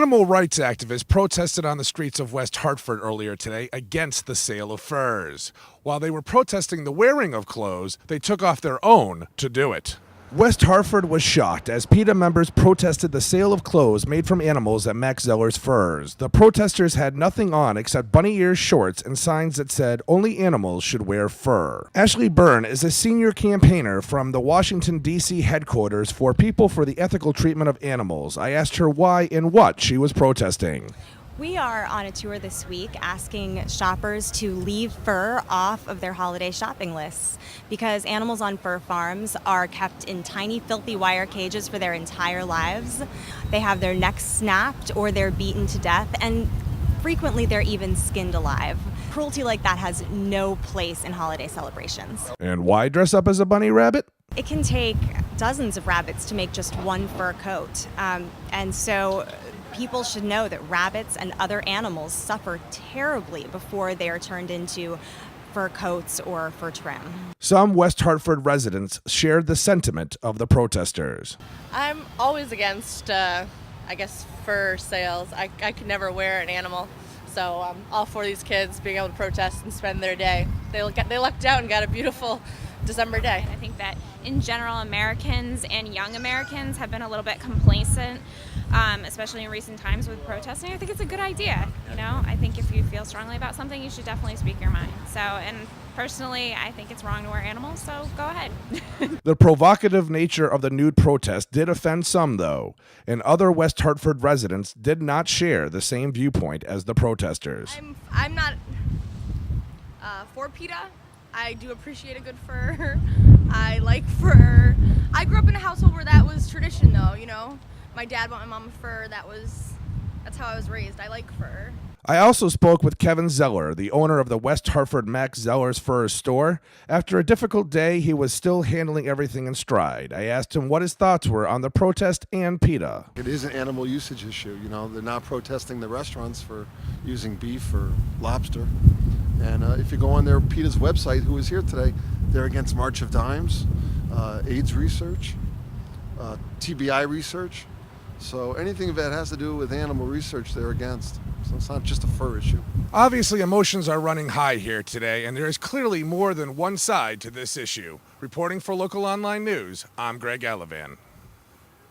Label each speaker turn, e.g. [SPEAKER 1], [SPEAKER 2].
[SPEAKER 1] Animal rights activists protested on the streets of West Hartford earlier today against the sale of furs. While they were protesting the wearing of clothes, they took off their own to do it. West Hartford was shocked as PETA members protested the sale of clothes made from animals at Max Zeller's Furs. The protesters had nothing on except bunny ears shorts and signs that said only animals should wear fur. Ashley Byrne is a senior campaigner from the Washington, D.C. headquarters for People for the Ethical Treatment of Animals. I asked her why and what she was protesting.
[SPEAKER 2] We are on a tour this week asking shoppers to leave fur off of their holiday shopping lists because animals on fur farms are kept in tiny, filthy wire cages for their entire lives. They have their necks snapped or they're beaten to death, and frequently they're even skinned alive. Cruelty like that has no place in holiday celebrations.
[SPEAKER 1] And why dress up as a bunny rabbit?
[SPEAKER 2] It can take dozens of rabbits to make just one fur coat, and so people should know that rabbits and other animals suffer terribly before they are turned into fur coats or fur trim.
[SPEAKER 1] Some West Hartford residents shared the sentiment of the protesters.
[SPEAKER 3] I'm always against, fur sales. I could never wear an animal, so I'm all for these kids being able to protest and spend their day. They lucked out and got a beautiful December day.
[SPEAKER 4] I think that in general, Americans and young Americans have been a little bit complacent, especially in recent times with protesting. I think it's a good idea. I think if you feel strongly about something, you should definitely speak your mind. So, and personally, I think it's wrong to wear animals, so go ahead.
[SPEAKER 1] The provocative nature of the nude protest did offend some, though, and other West Hartford residents did not share the same viewpoint as the protesters.
[SPEAKER 3] I'm not for PETA. I do appreciate a good fur. I like fur. I grew up in a household where that was tradition, though, My dad bought my mom a fur. That's how I was raised. I like fur.
[SPEAKER 1] I also spoke with Kevin Zeller, the owner of the West Hartford Max Zeller's Furs store. After a difficult day, he was still handling everything in stride. I asked him what his thoughts were on the protest and PETA.
[SPEAKER 5] It is an animal usage issue. They're not protesting the restaurants for using beef or lobster. And if you go on their PETA's website, who is here today, they're against March of Dimes, AIDS research, TBI research. So anything that has to do with animal research, they're against. So it's not just a fur issue.
[SPEAKER 1] Obviously, emotions are running high here today, and there is clearly more than one side to this issue. Reporting for Local Online News, I'm Greg Gallivan.